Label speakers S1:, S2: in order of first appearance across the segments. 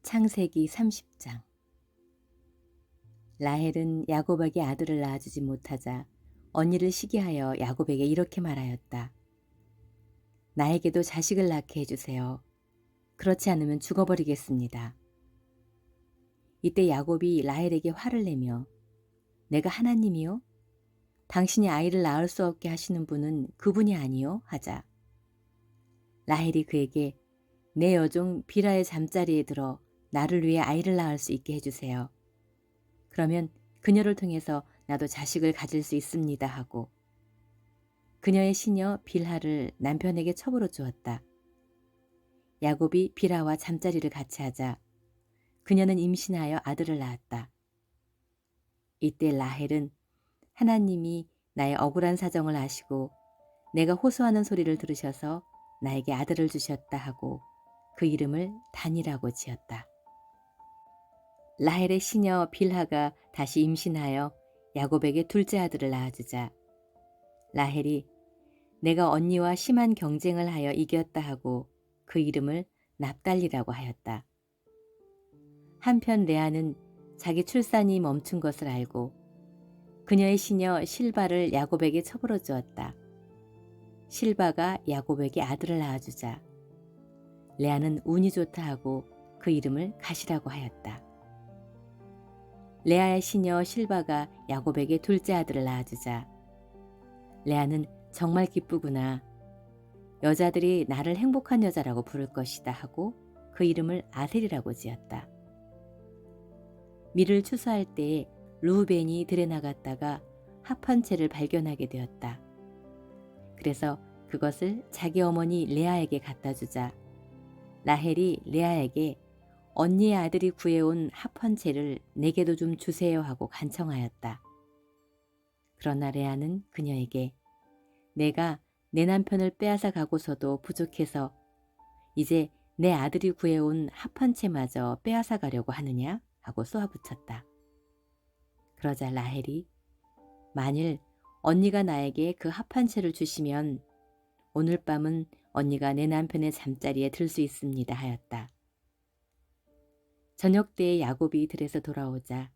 S1: 창세기 30장. 라헬은 야곱에게 아들을 낳아주지 못하자 언니를 시기하여 야곱에게 이렇게 말하였다. 나에게도 자식을 낳게 해주세요. 그렇지 않으면 죽어버리겠습니다. 이때 야곱이 라헬에게 화를 내며 내가 하나님이요? 당신이 아이를 낳을 수 없게 하시는 분은 그분이 아니요? 하자. 라헬이 그에게 내 여종 비라의 잠자리에 들어 나를 위해 아이를 낳을 수 있게 해주세요. 그러면 그녀를 통해서 나도 자식을 가질 수 있습니다 하고 그녀의 시녀 빌하를 남편에게 첩으로 주었다. 야곱이 빌하와 잠자리를 같이 하자 그녀는 임신하여 아들을 낳았다. 이때 라헬은 하나님이 나의 억울한 사정을 아시고 내가 호소하는 소리를 들으셔서 나에게 아들을 주셨다 하고 그 이름을 단이라고 지었다. 라헬의 시녀 빌하가 다시 임신하여 야곱에게 둘째 아들을 낳아주자 라헬이 내가 언니와 심한 경쟁을 하여 이겼다 하고 그 이름을 납달리라고 하였다. 한편 레아는 자기 출산이 멈춘 것을 알고 그녀의 시녀 실바를 야곱에게 첩으로 주었다. 실바가 야곱에게 아들을 낳아주자 레아는 운이 좋다 하고 그 이름을 가시라고 하였다. 레아의 시녀 실바가 야곱에게 둘째 아들을 낳아주자 레아는 정말 기쁘구나. 여자들이 나를 행복한 여자라고 부를 것이다 하고 그 이름을 아셀이라고 지었다. 밀을 추수할 때에 르우벤이 들에 나갔다가 합한 채를 발견하게 되었다. 그래서 그것을 자기 어머니 레아에게 갖다 주자 라헬이 레아에게 언니의 아들이 구해온 합한 채를 내게도 좀 주세요 하고 간청하였다. 그러나 레아는 그녀에게 내가 내 남편을 빼앗아 가고서도 부족해서 이제 내 아들이 구해온 합한 채마저 빼앗아 가려고 하느냐 하고 쏘아붙였다. 그러자 라헬이 만일 언니가 나에게 그 합한 채를 주시면 오늘 밤은 언니가 내 남편의 잠자리에 들 수 있습니다 하였다. 저녁 때에 야곱이 들에서 돌아오자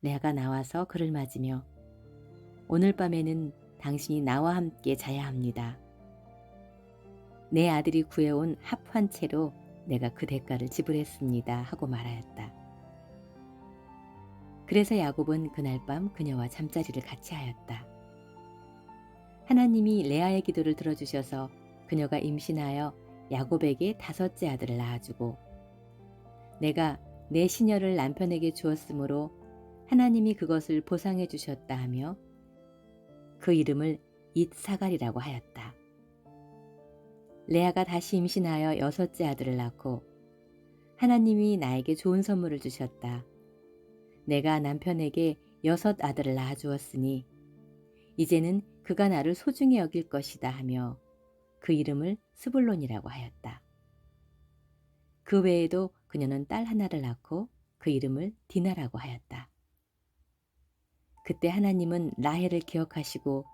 S1: 레아가 나와서 그를 맞으며 오늘 밤에는 당신이 나와 함께 자야 합니다. 내 아들이 구해온 합한 채로 내가 그 대가를 지불했습니다 하고 말하였다. 그래서 야곱은 그날 밤 그녀와 잠자리를 같이 하였다. 하나님이 레아의 기도를 들어주셔서 그녀가 임신하여 야곱에게 다섯째 아들을 낳아주고 내가 내 시녀를 남편에게 주었으므로 하나님이 그것을 보상해 주셨다 하며 그 이름을 잇사갈이라고 하였다. 레아가 다시 임신하여 여섯째 아들을 낳고 하나님이 나에게 좋은 선물을 주셨다. 내가 남편에게 여섯 아들을 낳아주었으니 이제는 그가 나를 소중히 여길 것이다 하며 그 이름을 스불론이라고 하였다. 그 외에도 그녀는 딸 하나를 낳고 그 이름을 디나라고 하였다. 그때 하나님은 라헬을 기억하시고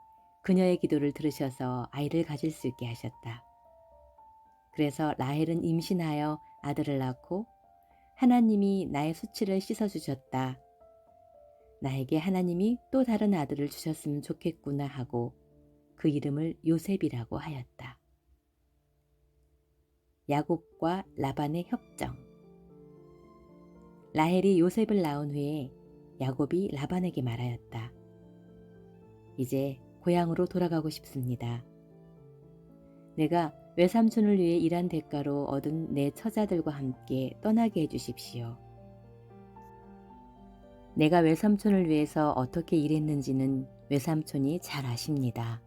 S1: 그녀의 기도를 들으셔서 아이를 가질 수 있게 하셨다. 그래서 라헬은 임신하여 아들을 낳고 하나님이 나의 수치를 씻어주셨다. 나에게 하나님이 또 다른 아들을 주셨으면 좋겠구나 하고 그 이름을 요셉이라고 하였다. 야곱과 라반의 협정. 라헬이 요셉을 낳은 후에 야곱이 라반에게 말하였다. 이제 고향으로 돌아가고 싶습니다. 내가 외삼촌을 위해 일한 대가로 얻은 내 처자들과 함께 떠나게 해주십시오. 내가 외삼촌을 위해서 어떻게 일했는지는 외삼촌이 잘 아십니다.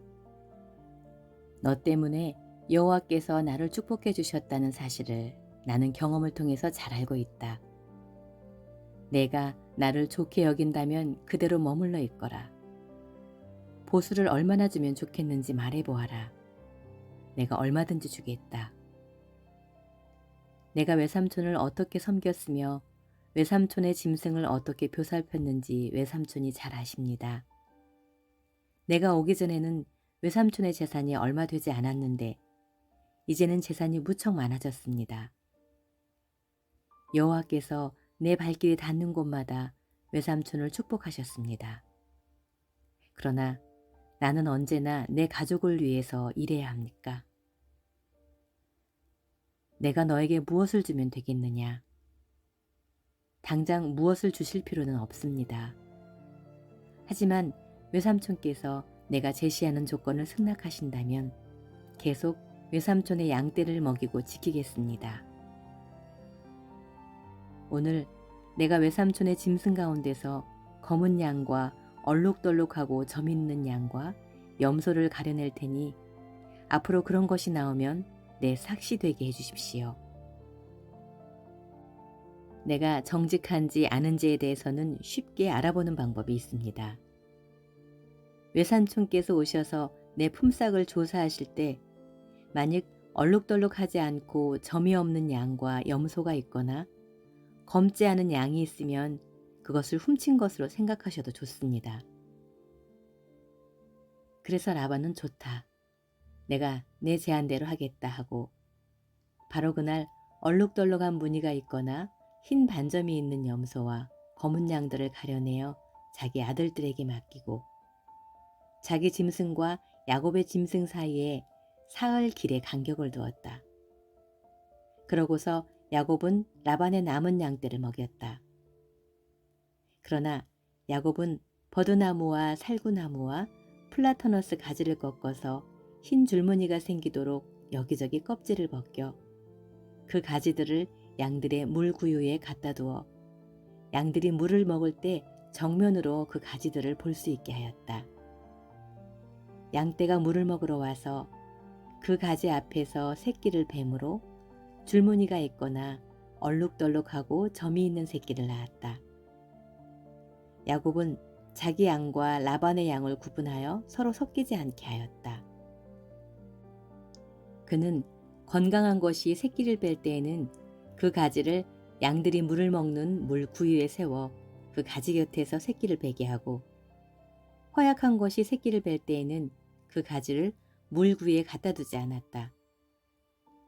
S1: 너 때문에 여호와께서 나를 축복해 주셨다는 사실을 나는 경험을 통해서 잘 알고 있다. 내가 나를 좋게 여긴다면 그대로 머물러 있거라. 보수를 얼마나 주면 좋겠는지 말해보아라. 내가 얼마든지 주겠다. 내가 외삼촌을 어떻게 섬겼으며 외삼촌의 짐승을 어떻게 벼살폈는지 외삼촌이 잘 아십니다. 내가 오기 전에는 외삼촌의 재산이 얼마 되지 않았는데 이제는 재산이 무척 많아졌습니다. 여호와께서 내 발길이 닿는 곳마다 외삼촌을 축복하셨습니다. 그러나 나는 언제나 내 가족을 위해서 일해야 합니까? 내가 너에게 무엇을 주면 되겠느냐? 당장 무엇을 주실 필요는 없습니다. 하지만 외삼촌께서 내가 제시하는 조건을 승낙하신다면 계속 외삼촌의 양떼를 먹이고 지키겠습니다. 오늘 내가 외삼촌의 짐승 가운데서 검은 양과 얼룩덜룩하고 점 있는 양과 염소를 가려낼 테니 앞으로 그런 것이 나오면 내 삭시 되게 해주십시오. 내가 정직한지 아는지에 대해서는 쉽게 알아보는 방법이 있습니다. 외삼촌께서 오셔서 내 품삯을 조사하실 때 만약 얼룩덜룩하지 않고 점이 없는 양과 염소가 있거나 검지 않은 양이 있으면 그것을 훔친 것으로 생각하셔도 좋습니다. 그래서 라반은 좋다. 내가 내 제안대로 하겠다 하고 바로 그날 얼룩덜룩한 무늬가 있거나 흰 반점이 있는 염소와 검은 양들을 가려내어 자기 아들들에게 맡기고 자기 짐승과 야곱의 짐승 사이에 사흘 길의 간격을 두었다. 그러고서 야곱은 라반의 남은 양떼를 먹였다. 그러나 야곱은 버드나무와 살구나무와 플라터너스 가지를 꺾어서 흰 줄무늬가 생기도록 여기저기 껍질을 벗겨 그 가지들을 양들의 물 구유에 갖다 두어 양들이 물을 먹을 때 정면으로 그 가지들을 볼 수 있게 하였다. 양떼가 물을 먹으러 와서 그 가지 앞에서 새끼를 뱀으로 줄무늬가 있거나 얼룩덜룩하고 점이 있는 새끼를 낳았다. 야곱은 자기 양과 라반의 양을 구분하여 서로 섞이지 않게 하였다. 그는 건강한 것이 새끼를 뺄 때에는 그 가지를 양들이 물을 먹는 물 구유에 세워 그 가지 곁에서 새끼를 베게 하고 허약한 것이 새끼를 뺄 때에는 그 가지를 물 구유에 갖다 두지 않았다.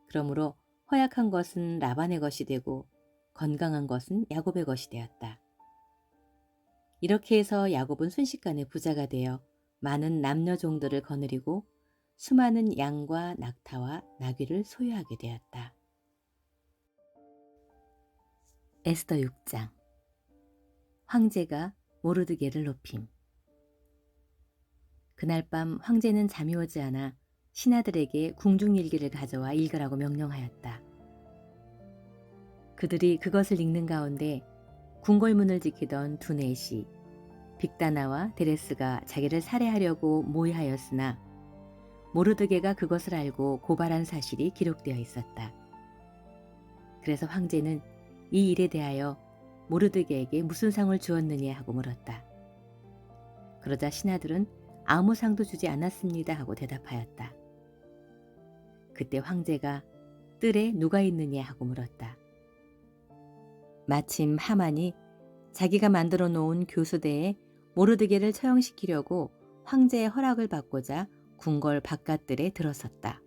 S1: 그러므로 허약한 것은 라반의 것이 되고 건강한 것은 야곱의 것이 되었다. 이렇게 해서 야곱은 순식간에 부자가 되어 많은 남녀 종들을 거느리고 수많은 양과 낙타와 나귀를 소유하게 되었다. 에스더 6장. 황제가 모르드게를 높임. 그날 밤 황제는 잠이 오지 않아 신하들에게 궁중일기를 가져와 읽으라고 명령하였다. 그들이 그것을 읽는 가운데 궁궐문을 지키던 두넷이 빅다나와 데레스가 자기를 살해하려고 모의하였으나 모르드게가 그것을 알고 고발한 사실이 기록되어 있었다. 그래서 황제는 이 일에 대하여 모르드게에게 무슨 상을 주었느냐 하고 물었다. 그러자 신하들은 아무 상도 주지 않았습니다 하고 대답하였다. 그때 황제가 뜰에 누가 있느냐 하고 물었다. 마침 하만이 자기가 만들어 놓은 교수대에 모르드게를 처형시키려고 황제의 허락을 받고자 궁궐 바깥뜰에 들어섰다.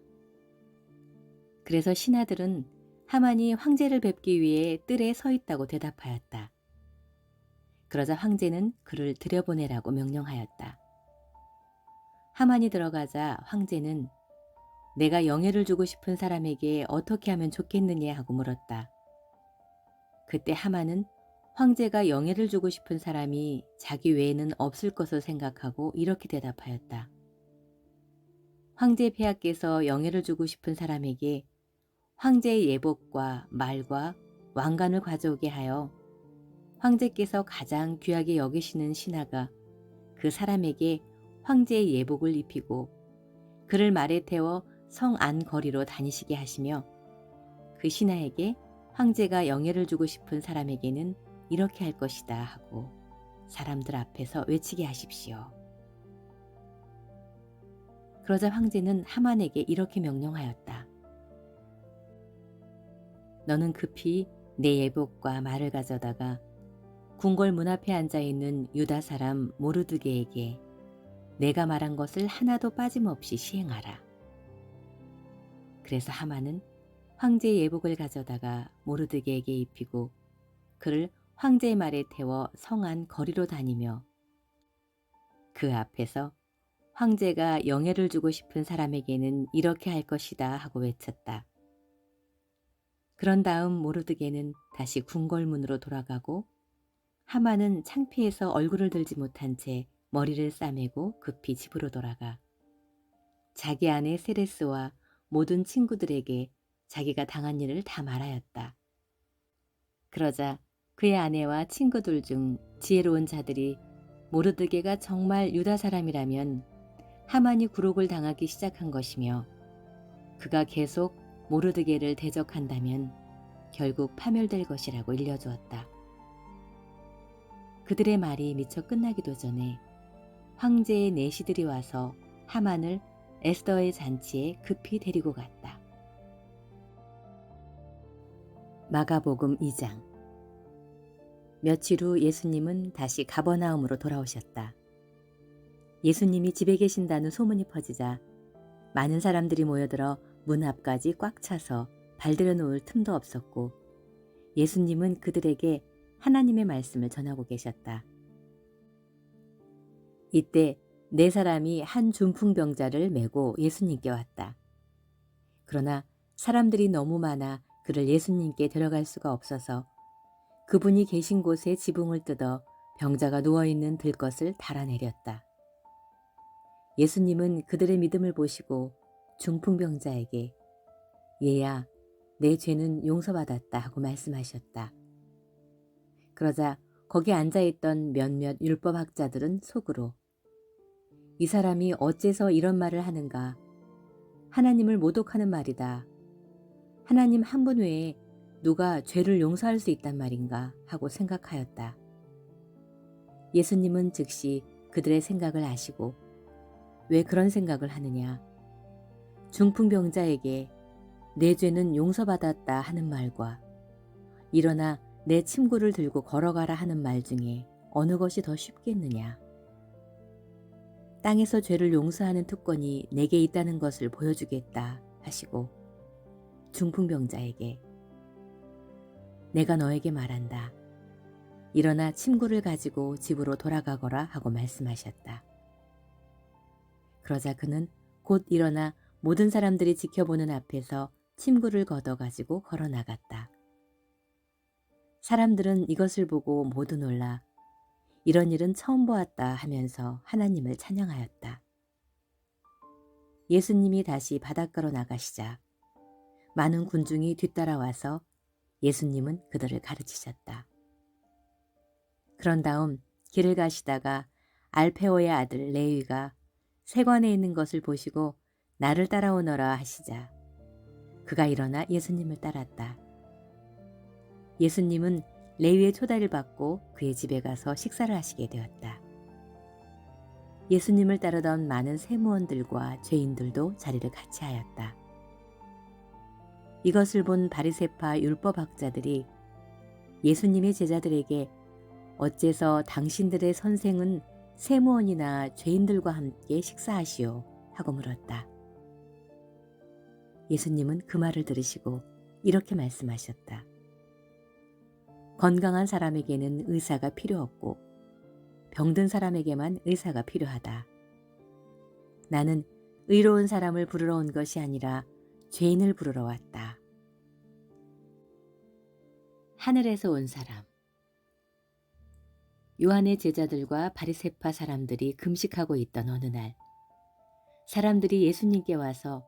S1: 그래서 신하들은 하만이 황제를 뵙기 위해 뜰에 서 있다고 대답하였다. 그러자 황제는 그를 들여보내라고 명령하였다. 하만이 들어가자 황제는 내가 영예를 주고 싶은 사람에게 어떻게 하면 좋겠느냐 하고 물었다. 그때 하만은 황제가 영예를 주고 싶은 사람이 자기 외에는 없을 것을 생각하고 이렇게 대답하였다. 황제 폐하께서 영예를 주고 싶은 사람에게 황제의 예복과 말과 왕관을 가져오게 하여 황제께서 가장 귀하게 여기시는 신하가 그 사람에게 황제의 예복을 입히고 그를 말에 태워 성 안 거리로 다니시게 하시며 그 신하에게 황제가 영예를 주고 싶은 사람에게는 이렇게 할 것이다 하고 사람들 앞에서 외치게 하십시오. 그러자 황제는 하만에게 이렇게 명령하였다. 너는 급히 내 예복과 말을 가져다가 궁궐 문 앞에 앉아있는 유다 사람 모르드게에게 내가 말한 것을 하나도 빠짐없이 시행하라. 그래서 하만은 황제의 예복을 가져다가 모르드게에게 입히고 그를 황제의 말에 태워 성 안 거리로 다니며 그 앞에서 황제가 영예를 주고 싶은 사람에게는 이렇게 할 것이다 하고 외쳤다. 그런 다음 모르드게는 다시 궁궐문으로 돌아가고 하만은 창피해서 얼굴을 들지 못한 채 머리를 싸매고 급히 집으로 돌아가 자기 아내 세레스와 모든 친구들에게 자기가 당한 일을 다 말하였다. 그러자 그의 아내와 친구들 중 지혜로운 자들이 모르드게가 정말 유다 사람이라면 하만이 굴욕을 당하기 시작한 것이며 그가 계속 모르드게를 대적한다면 결국 파멸될 것이라고 일러주었다. 그들의 말이 미처 끝나기도 전에 황제의 내시들이 와서 하만을 에스더의 잔치에 급히 데리고 갔다. 마가복음 2장. 며칠 후 예수님은 다시 가버나움으로 돌아오셨다. 예수님이 집에 계신다는 소문이 퍼지자 많은 사람들이 모여들어 문 앞까지 꽉 차서 발들여 놓을 틈도 없었고 예수님은 그들에게 하나님의 말씀을 전하고 계셨다. 이때 4사람이 한 중풍병자를 메고 예수님께 왔다. 그러나 사람들이 너무 많아 그를 예수님께 데려갈 수가 없어서 그분이 계신 곳에 지붕을 뜯어 병자가 누워있는 들것을 달아내렸다. 예수님은 그들의 믿음을 보시고 중풍병자에게 얘야, 내 죄는 용서받았다 하고 말씀하셨다. 그러자 거기 앉아있던 몇몇 율법학자들은 속으로 이 사람이 어째서 이런 말을 하는가? 하나님을 모독하는 말이다. 하나님 한 분 외에 누가 죄를 용서할 수 있단 말인가 하고 생각하였다. 예수님은 즉시 그들의 생각을 아시고 왜 그런 생각을 하느냐? 중풍병자에게 내 죄는 용서받았다 하는 말과 일어나 내 침구를 들고 걸어가라 하는 말 중에 어느 것이 더 쉽겠느냐? 땅에서 죄를 용서하는 특권이 내게 있다는 것을 보여주겠다 하시고 중풍병자에게 내가 너에게 말한다. 일어나 침구를 가지고 집으로 돌아가거라 하고 말씀하셨다. 그러자 그는 곧 일어나 모든 사람들이 지켜보는 앞에서 침구를 걷어가지고 걸어나갔다. 사람들은 이것을 보고 모두 놀라 이런 일은 처음 보았다 하면서 하나님을 찬양하였다. 예수님이 다시 바닷가로 나가시자 많은 군중이 뒤따라와서 예수님은 그들을 가르치셨다. 그런 다음 길을 가시다가 알페오의 아들 레위가 세관에 있는 것을 보시고 나를 따라오너라 하시자 그가 일어나 예수님을 따랐다. 예수님은 레위의 초대를 받고 그의 집에 가서 식사를 하시게 되었다. 예수님을 따르던 많은 세무원들과 죄인들도 자리를 같이 하였다. 이것을 본 바리새파 율법학자들이 예수님의 제자들에게 어째서 당신들의 선생은 세무원이나 죄인들과 함께 식사하시오 하고 물었다. 예수님은 그 말을 들으시고 이렇게 말씀하셨다. 건강한 사람에게는 의사가 필요 없고 병든 사람에게만 의사가 필요하다. 나는 의로운 사람을 부르러 온 것이 아니라 죄인을 부르러 왔다. 하늘에서 온 사람. 요한의 제자들과 바리새파 사람들이 금식하고 있던 어느 날 사람들이 예수님께 와서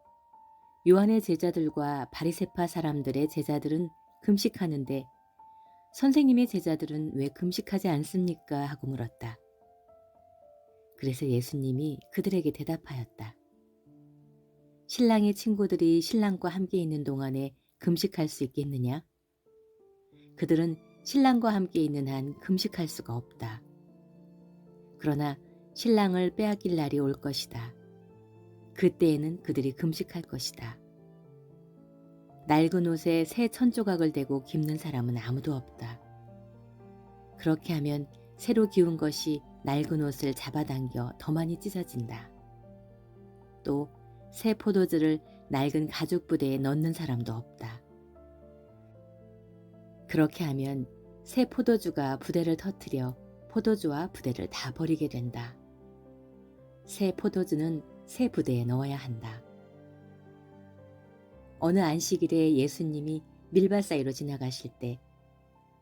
S1: 요한의 제자들과 바리새파 사람들의 제자들은 금식하는데 선생님의 제자들은 왜 금식하지 않습니까? 하고 물었다. 그래서 예수님이 그들에게 대답하였다. 신랑의 친구들이 신랑과 함께 있는 동안에 금식할 수 있겠느냐? 그들은 신랑과 함께 있는 한 금식할 수가 없다. 그러나 신랑을 빼앗길 날이 올 것이다. 그때에는 그들이 금식할 것이다. 낡은 옷에 새 천조각을 대고 깁는 사람은 아무도 없다. 그렇게 하면 새로 기운 것이 낡은 옷을 잡아당겨 더 많이 찢어진다. 또 새 포도주를 낡은 가죽 부대에 넣는 사람도 없다. 그렇게 하면 새 포도주가 부대를 터뜨려 포도주와 부대를 다 버리게 된다. 새 포도주는 새 부대에 넣어야 한다. 어느 안식일에 예수님이 밀밭 사이로 지나가실 때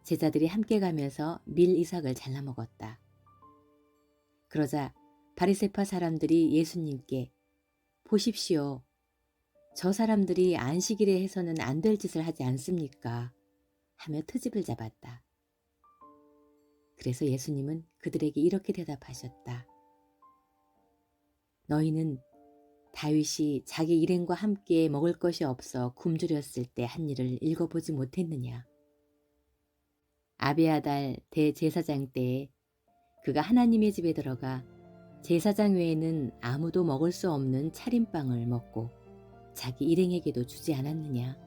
S1: 제자들이 함께 가면서 밀 이삭을 잘라 먹었다. 그러자 바리새파 사람들이 예수님께 보십시오. 저 사람들이 안식일에 해서는 안 될 짓을 하지 않습니까? 하며 트집을 잡았다. 그래서 예수님은 그들에게 이렇게 대답하셨다. 너희는 다윗이 자기 일행과 함께 먹을 것이 없어 굶주렸을 때 한 일을 읽어보지 못했느냐? 아비아달 대제사장 때에 그가 하나님의 집에 들어가 제사장 외에는 아무도 먹을 수 없는 차림빵을 먹고 자기 일행에게도 주지 않았느냐?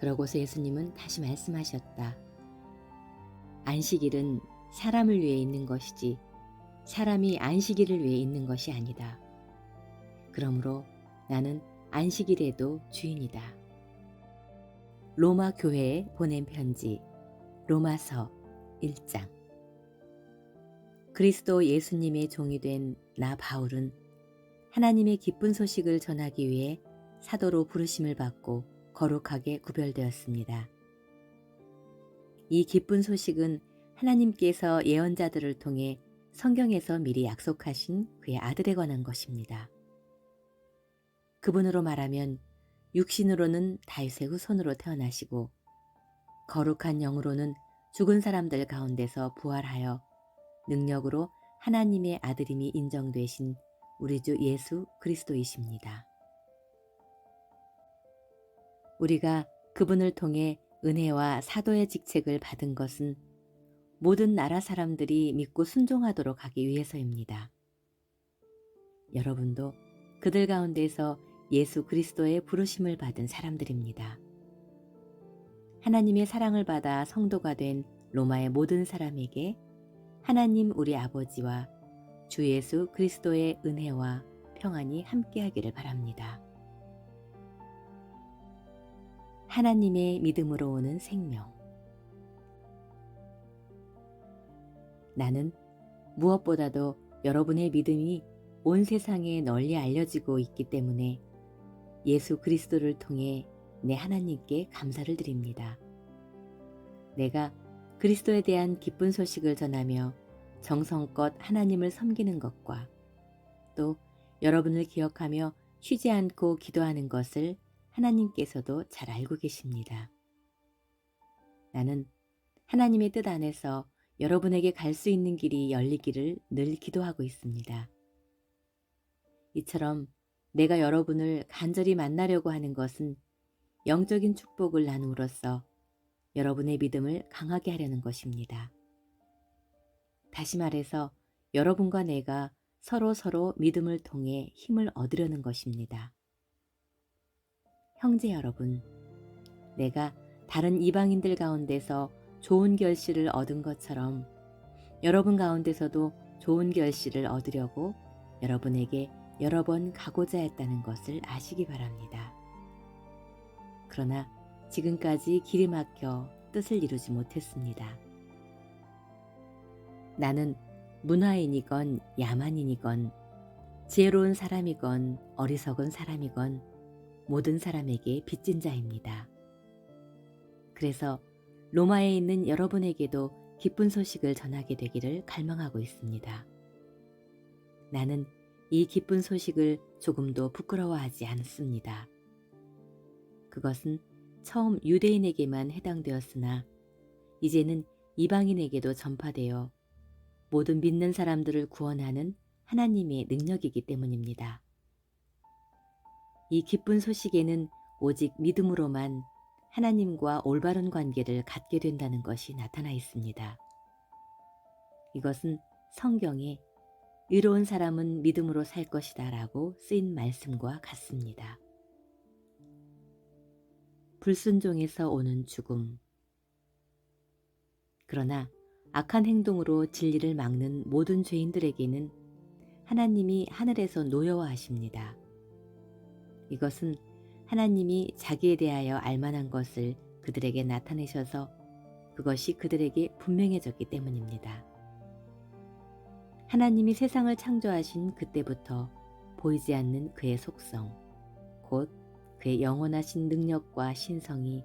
S1: 그러고서 예수님은 다시 말씀하셨다. 안식일은 사람을 위해 있는 것이지 사람이 안식일을 위해 있는 것이 아니다. 그러므로 나는 안식일에도 주인이다. 로마 교회에 보낸 편지 로마서 1장. 그리스도 예수님의 종이 된 나 바울은 하나님의 기쁜 소식을 전하기 위해 사도로 부르심을 받고 거룩하게 구별되었습니다. 이 기쁜 소식은 하나님께서 예언자들을 통해 성경에서 미리 약속하신 그의 아들에 관한 것입니다. 그분으로 말하면 육신으로는 다윗의 후손으로 태어나시고 거룩한 영으로는 죽은 사람들 가운데서 부활하여 능력으로 하나님의 아들임이 인정되신 우리 주 예수 그리스도이십니다. 우리가 그분을 통해 은혜와 사도의 직책을 받은 것은 모든 나라 사람들이 믿고 순종하도록 하기 위해서입니다. 여러분도 그들 가운데서 예수 그리스도의 부르심을 받은 사람들입니다. 하나님의 사랑을 받아 성도가 된 로마의 모든 사람에게 하나님 우리 아버지와 주 예수 그리스도의 은혜와 평안이 함께하기를 바랍니다. 하나님의 믿음으로 오는 생명. 나는 무엇보다도 여러분의 믿음이 온 세상에 널리 알려지고 있기 때문에 예수 그리스도를 통해 내 하나님께 감사를 드립니다. 내가 그리스도에 대한 기쁜 소식을 전하며 정성껏 하나님을 섬기는 것과 또 여러분을 기억하며 쉬지 않고 기도하는 것을 하나님께서도 잘 알고 계십니다. 나는 하나님의 뜻 안에서 여러분에게 갈 수 있는 길이 열리기를 늘 기도하고 있습니다. 이처럼 내가 여러분을 간절히 만나려고 하는 것은 영적인 축복을 나눔으로써 여러분의 믿음을 강하게 하려는 것입니다. 다시 말해서 여러분과 내가 서로 믿음을 통해 힘을 얻으려는 것입니다. 형제 여러분, 내가 다른 이방인들 가운데서 좋은 결실을 얻은 것처럼 여러분 가운데서도 좋은 결실을 얻으려고 여러분에게 여러 번 가고자 했다는 것을 아시기 바랍니다. 그러나 지금까지 길이 막혀 뜻을 이루지 못했습니다. 나는 문화인이건 야만인이건 지혜로운 사람이건 어리석은 사람이건 모든 사람에게 빚진 자입니다. 그래서 로마에 있는 여러분에게도 기쁜 소식을 전하게 되기를 갈망하고 있습니다. 나는 이 기쁜 소식을 조금도 부끄러워하지 않습니다. 그것은 처음 유대인에게만 해당되었으나 이제는 이방인에게도 전파되어 모든 믿는 사람들을 구원하는 하나님의 능력이기 때문입니다. 이 기쁜 소식에는 오직 믿음으로만 하나님과 올바른 관계를 갖게 된다는 것이 나타나 있습니다. 이것은 성경에 의로운 사람은 믿음으로 살 것이다 라고 쓰인 말씀과 같습니다. 불순종에서 오는 죽음. 그러나 악한 행동으로 진리를 막는 모든 죄인들에게는 하나님이 하늘에서 노여워하십니다. 이것은 하나님이 자기에 대하여 알만한 것을 그들에게 나타내셔서 그것이 그들에게 분명해졌기 때문입니다. 하나님이 세상을 창조하신 그때부터 보이지 않는 그의 속성, 곧 그의 영원하신 능력과 신성이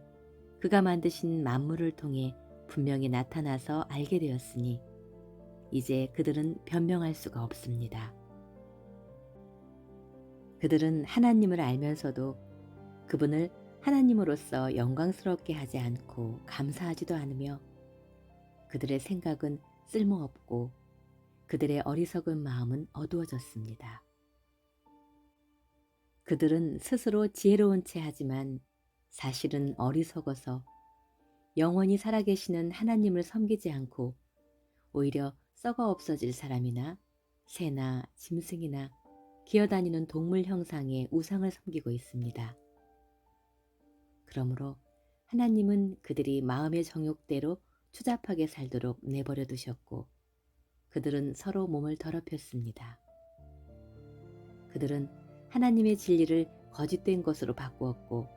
S1: 그가 만드신 만물을 통해 분명히 나타나서 알게 되었으니 이제 그들은 변명할 수가 없습니다. 그들은 하나님을 알면서도 그분을 하나님으로서 영광스럽게 하지 않고 감사하지도 않으며 그들의 생각은 쓸모없고 그들의 어리석은 마음은 어두워졌습니다. 그들은 스스로 지혜로운 체 하지만 사실은 어리석어서 영원히 살아계시는 하나님을 섬기지 않고 오히려 썩어 없어질 사람이나 새나 짐승이나 기어다니는 동물 형상의 우상을 섬기고 있습니다. 그러므로 하나님은 그들이 마음의 정욕대로 추잡하게 살도록 내버려 두셨고 그들은 서로 몸을 더럽혔습니다. 그들은 하나님의 진리를 거짓된 것으로 바꾸었고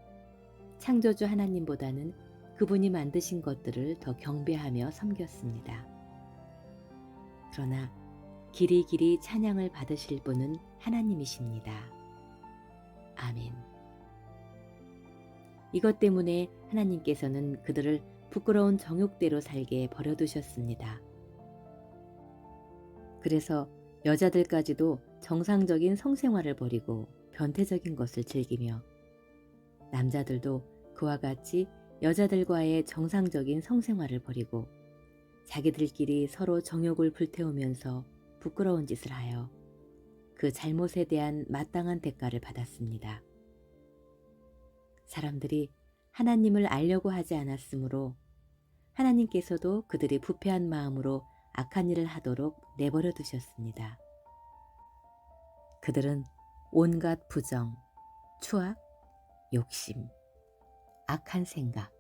S1: 창조주 하나님보다는 그분이 만드신 것들을 더 경배하며 섬겼습니다. 그러나 길이 찬양을 받으실 분은 하나님이십니다. 아멘. 이것 때문에 하나님께서는 그들을 부끄러운 정욕대로 살게 버려두셨습니다. 그래서 여자들까지도 정상적인 성생활을 버리고 변태적인 것을 즐기며 남자들도 그와 같이 여자들과의 정상적인 성생활을 버리고 자기들끼리 서로 정욕을 불태우면서 부끄러운 짓을 하여 그 잘못에 대한 마땅한 대가를 받았습니다. 사람들이 하나님을 알려고 하지 않았으므로 하나님께서도 그들이 부패한 마음으로 악한 일을 하도록 내버려 두셨습니다. 그들은 온갖 부정, 추악, 욕심, 악한 생각,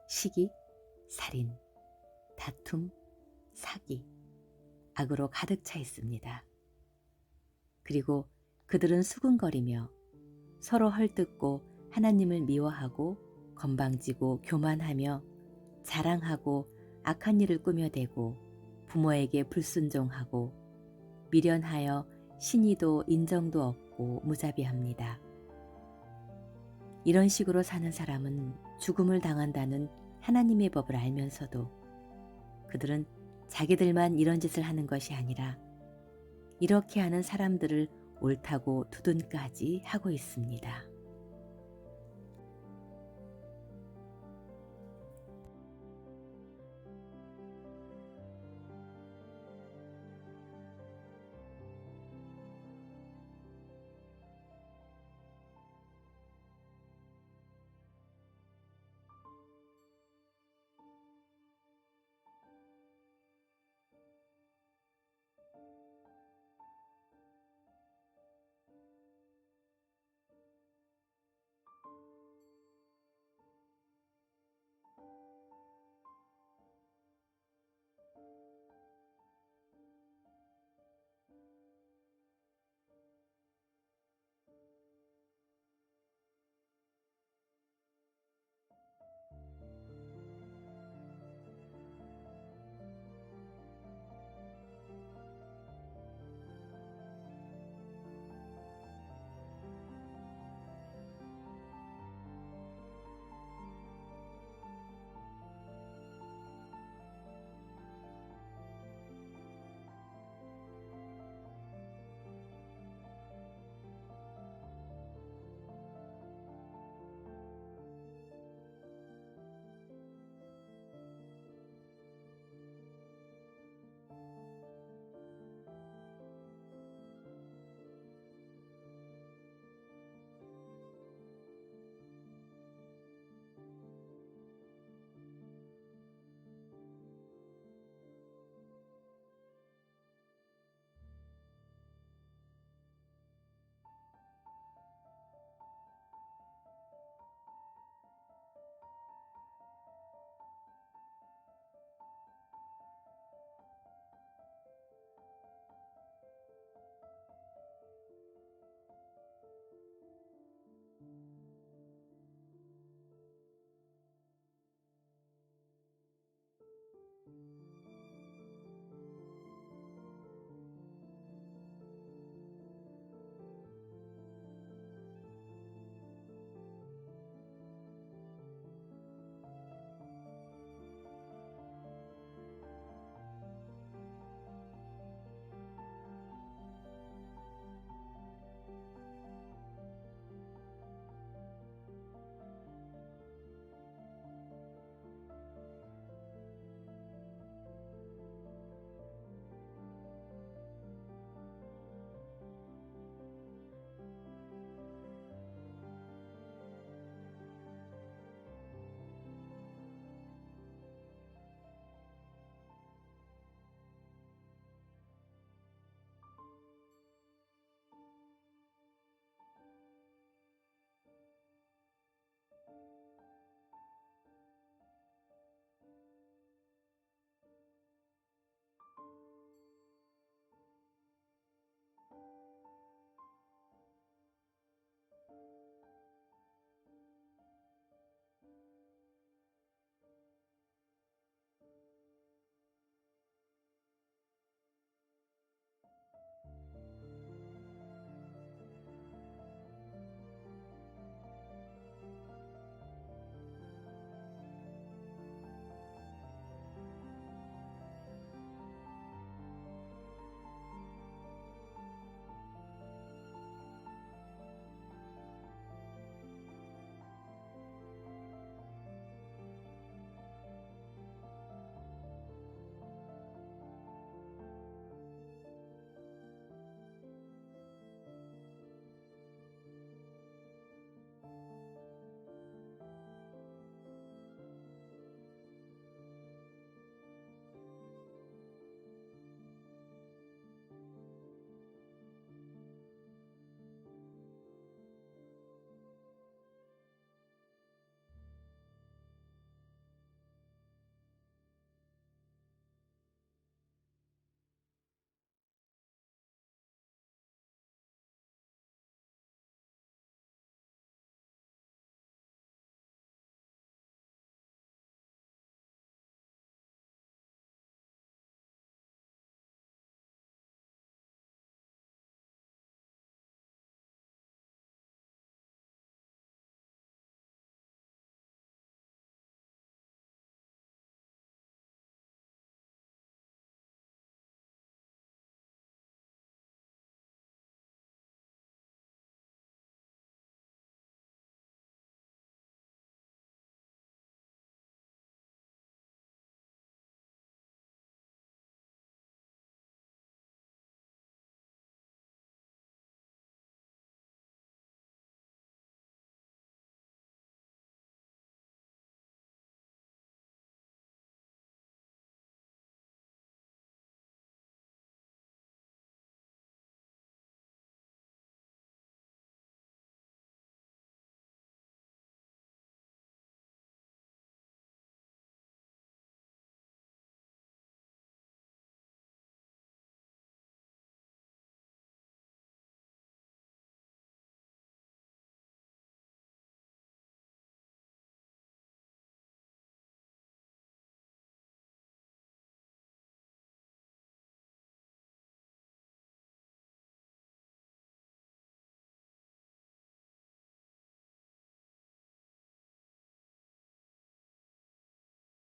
S1: 시기, 살인, 다툼, 사기, 악으로 가득 차 있습니다. 그리고 그들은 수군거리며 서로 헐뜯고 하나님을 미워하고 건방지고 교만하며 자랑하고 악한 일을 꾸며대고 부모에게 불순종하고 미련하여 신의도 인정도 없고 무자비합니다. 이런 식으로 사는 사람은 죽음을 당한다는 하나님의 법을 알면서도 그들은 자기들만 이런 짓을 하는 것이 아니라 이렇게 하는 사람들을 옳다고 두둔까지 하고 있습니다.